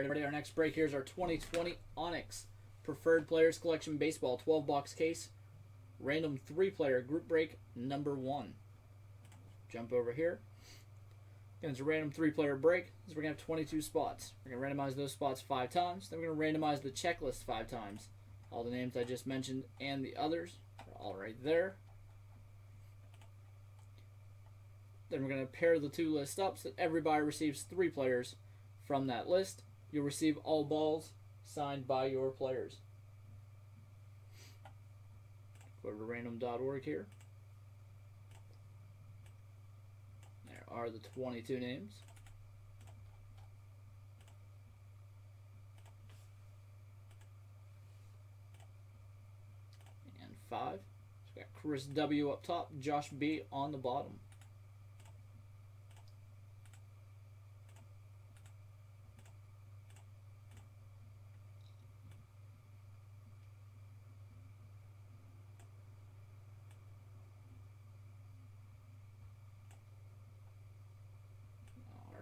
everybody, our next break here is our 2020 Onyx Preferred Players Collection Baseball 12-box case. Random 3-player group break number 1. Jump over here. Again, it's a random 3-player break. So we're going to have 22 spots. We're going to randomize those spots 5 times. Then we're going to randomize the checklist 5 times. All the names I just mentioned and the others are all right there. Then we're going to pair the 2 lists up so that everybody receives 3 players from that list. You'll receive all balls signed by your players. Go over to random.org here. There are the 22 names. And 5. So we got Chris W up top, Josh B on the bottom.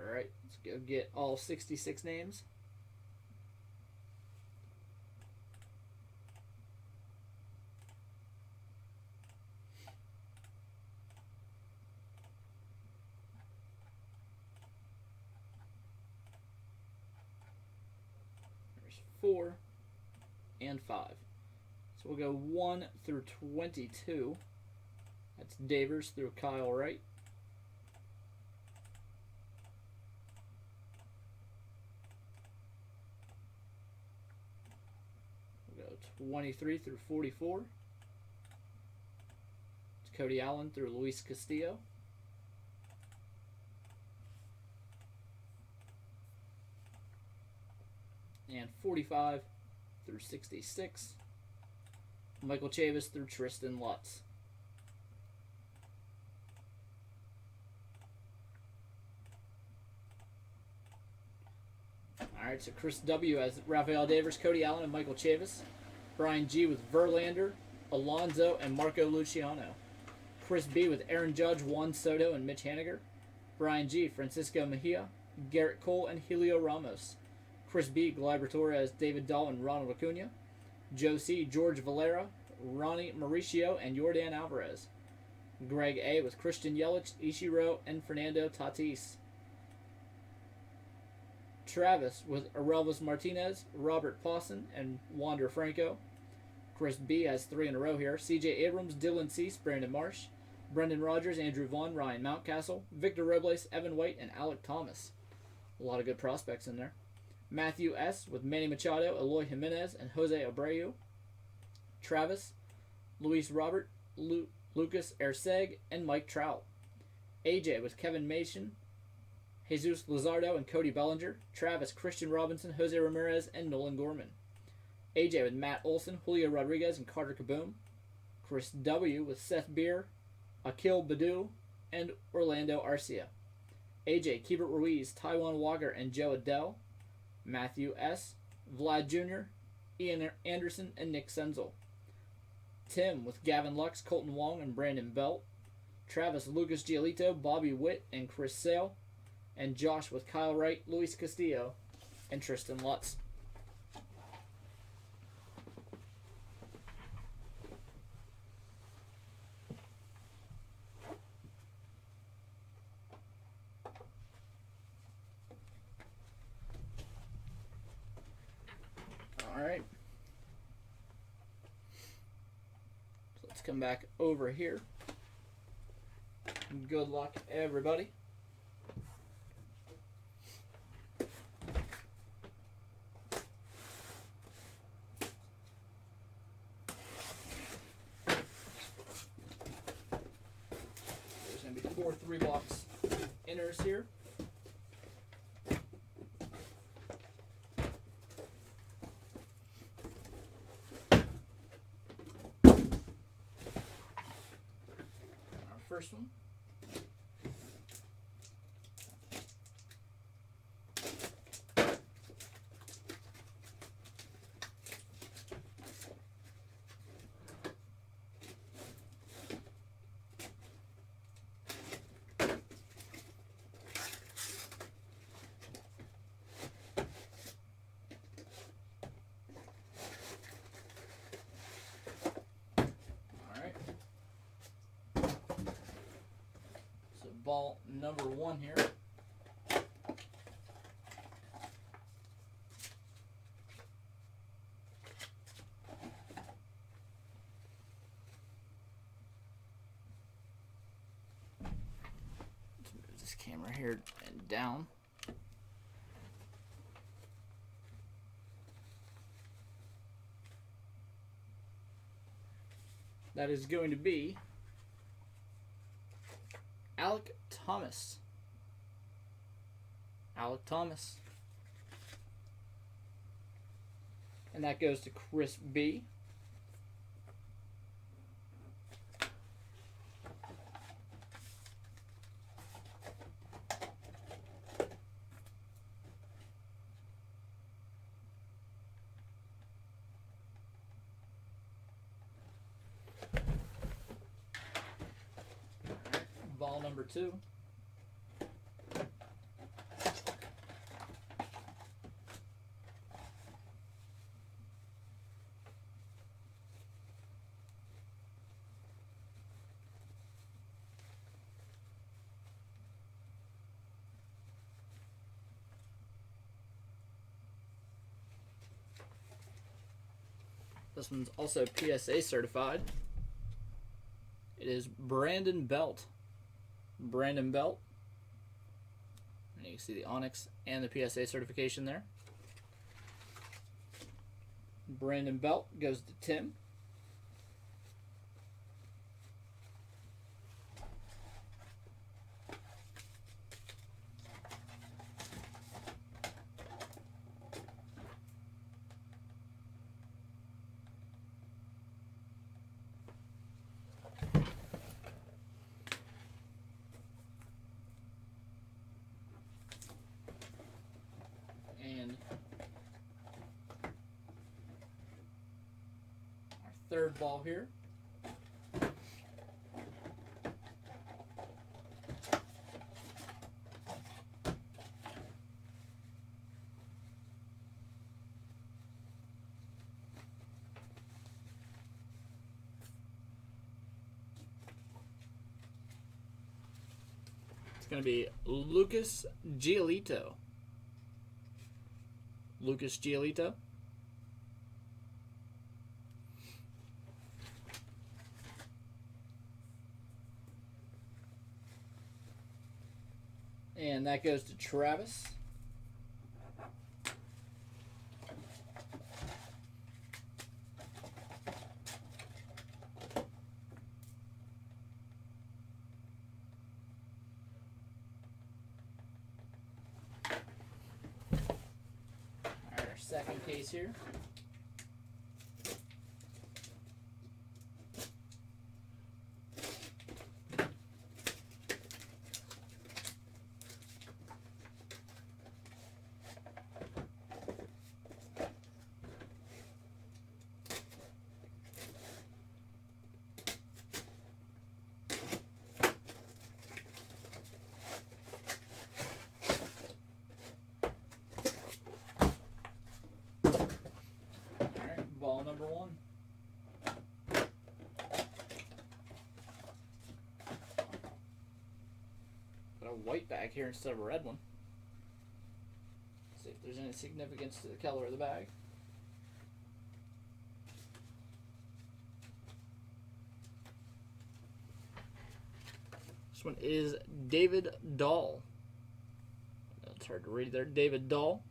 Alright, let's go get all 66 names. There's 4 and 5. So we'll go 1 through 22. That's Davers through Kyle Wright. We'll go 23 through 44. It's Cody Allen through Luis Castillo. And 45 through 66. Michael Chavis through Tristan Lutz. Alright, so Chris W has Rafael Devers, Cody Allen, and Michael Chavis. Brian G with Verlander, Alonso, and Marco Luciano. Chris B with Aaron Judge, Juan Soto, and Mitch Haniger. Brian G, Francisco Mejia, Garrett Cole, and Helio Ramos. Chris B, Gleyber Torres, David Dahl, and Ronald Acuna. Joe C, George Valera, Ronnie Mauricio, and Yordan Alvarez. Greg A with Christian Yelich, Ichiro, and Fernando Tatis. Travis with Aurelvis Martinez, Robert Pawson, and Wander Franco. Chris B has 3 in a row here. C.J. Abrams, Dylan Cease, Brandon Marsh, Brendan Rodgers, Andrew Vaughn, Ryan Mountcastle, Victor Robles, Evan White, and Alec Thomas. A lot of good prospects in there. Matthew S. with Manny Machado, Eloy Jimenez, and Jose Abreu. Travis, Luis Robert, Lucas Erceg, and Mike Trout. AJ with Kevin Mason, Jesus Luzardo, and Cody Bellinger. Travis, Christian Robinson, Jose Ramirez, and Nolan Gorman. AJ with Matt Olson, Julio Rodriguez, and Carter Kaboom. Chris W with Seth Beer, Akil Badu, and Orlando Arcia. AJ, Keibert Ruiz, Taijuan Walker, and Joe Adele. Matthew S, Vlad Jr., Ian Anderson, and Nick Senzel. Tim with Gavin Lux, Colton Wong, and Brandon Belt. Travis, Lucas Giolito, Bobby Witt, and Chris Sale. And Josh with Kyle Wright, Luis Castillo, and Tristan Lutz. Alright. So let's come back over here. Good luck, everybody. There's going to be 4 3-box inners here. First one. ball number 1 here. Let's move this camera here and down. That is going to be Alec Thomas. Alec Thomas. And that goes to Chris B. Ball number 2. This one's also PSA certified. It is Brandon Belt. Brandon Belt. And you can see the Onyx and the PSA certification there. Brandon Belt goes to Tim. And our third ball here. It's going to be Lucas Giolito. Lucas Giolito. And that goes to Travis. Our second case here. Ball number 1. Got a white bag here instead of a red one. See if there's any significance to the color of the bag. This one is David Dahl. It's hard to read there. David Dahl.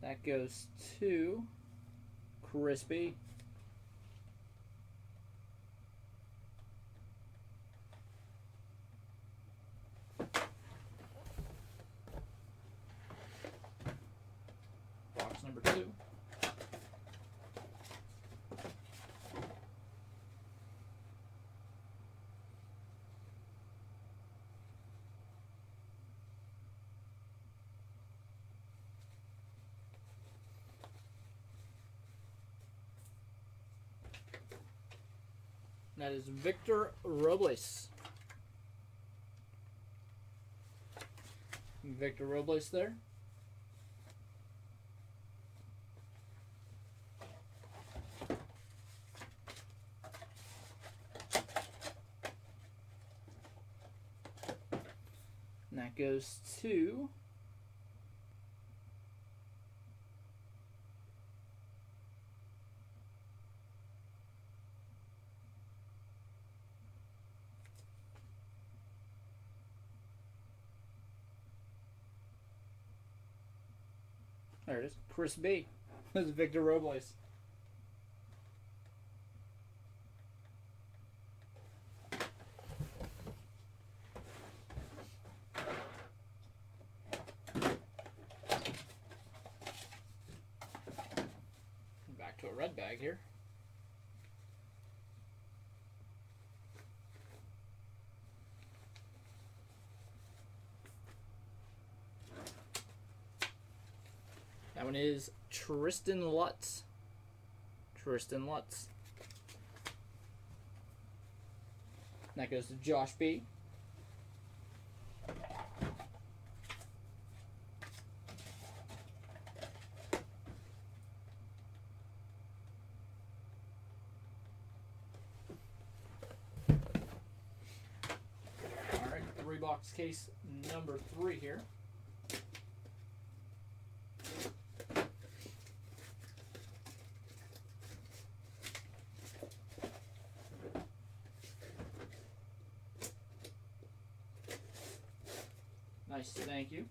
That goes to Crispy. Box number 2. That is Victor Robles. Victor Robles there. And that goes to there it is. Chris B. This is Victor Robles. Back to a red bag here. That one is Tristan Lutz. Tristan Lutz. That goes to Josh B. Alright, 3-box case number 3 here. Nice, thank you.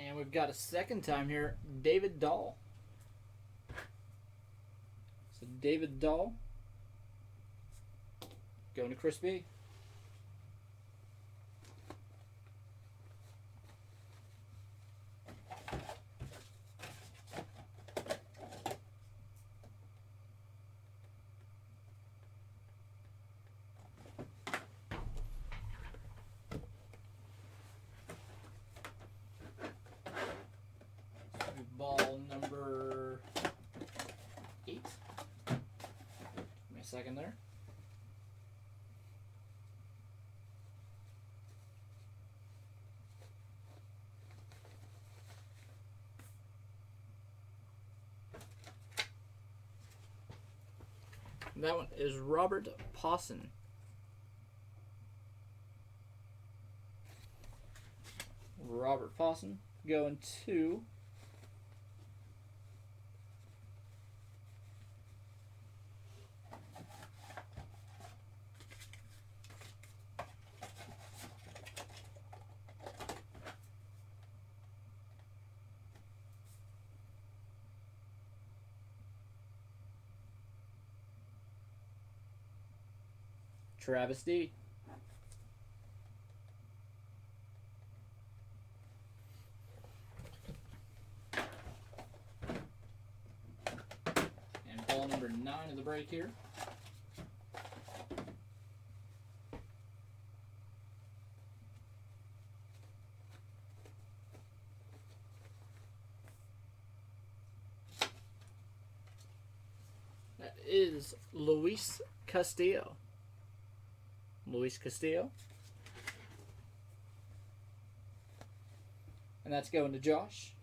And we've got a second time here, David Dahl. So David Dahl going to Chris B. Ball number 8. Give me a second there. And that one is Robert Pawson. Robert Pawson going to Travis D. And ball number 9 of the break here. That is Luis Castillo. Luis Castillo. And that's going to Josh.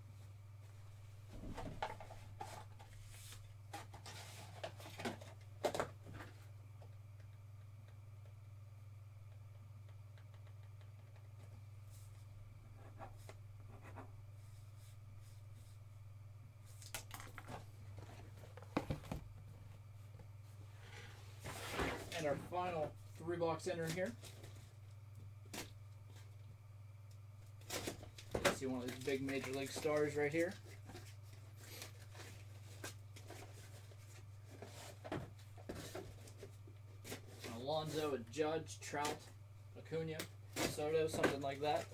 And our final 3-box enter here. See one of these big major league stars right here. Alonso, a Judge, Trout, Acuna, Soto, something like that.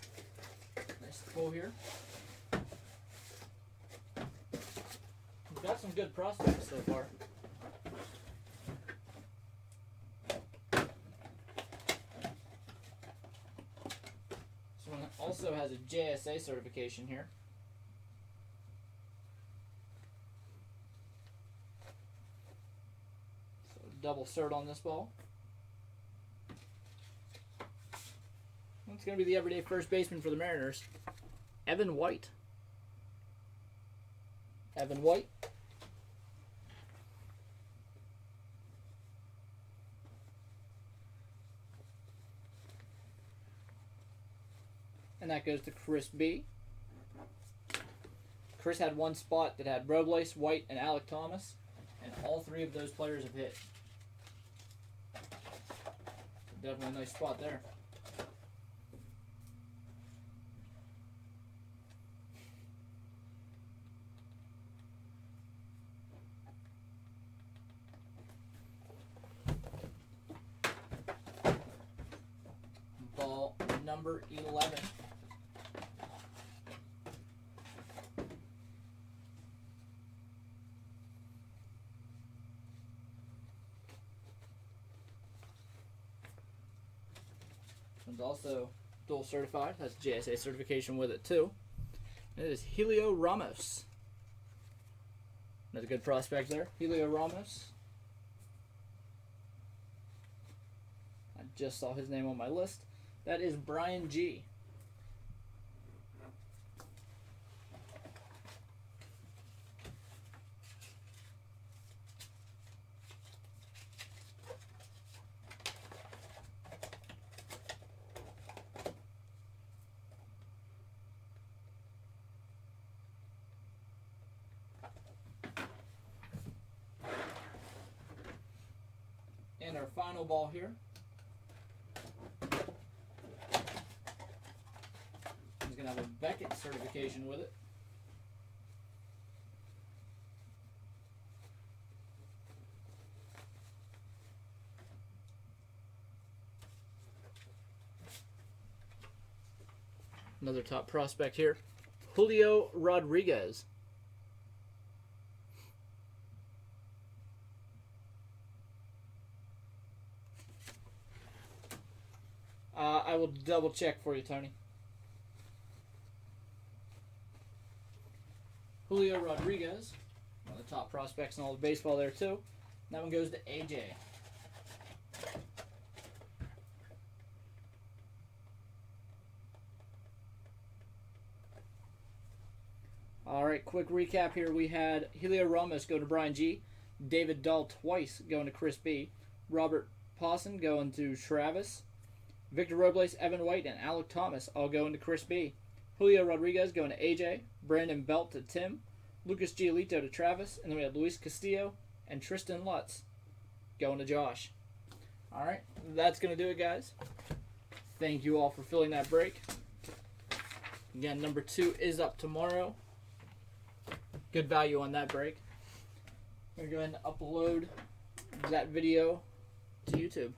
Nice pull here. got some good prospects so far. This one also has a JSA certification here. So double cert on this ball. It's going to be the everyday first baseman for the Mariners, Evan White. Evan White. And that goes to Chris B. Chris had one spot that had Robles, White, and Alec Thomas, and all three of those players have hit. Definitely a nice spot there. Ball number 11. One's also dual certified, has JSA certification with it too. It is Helio Ramos. Another good prospect there, Helio Ramos. I just saw his name on my list. That is Brian G. And our final ball here. He's going to have a Beckett certification with it. Another top prospect here, Julio Rodriguez. I will double check for you, Tony. Julio Rodriguez, one of the top prospects in all of baseball there too. That one goes to AJ. All right, quick recap here. We had Helio Ramos go to Brian G. David Dahl twice going to Chris B. Robert Pawson going to Travis. Victor Robles, Evan White, and Alec Thomas all going to Chris B. Julio Rodriguez going to AJ. Brandon Belt to Tim. Lucas Giolito to Travis. And then we had Luis Castillo and Tristan Lutz going to Josh. All right, that's going to do it, guys. Thank you all for filling that break. Again, number 2 is up tomorrow. Good value on that break. I'm going to go ahead and upload that video to YouTube.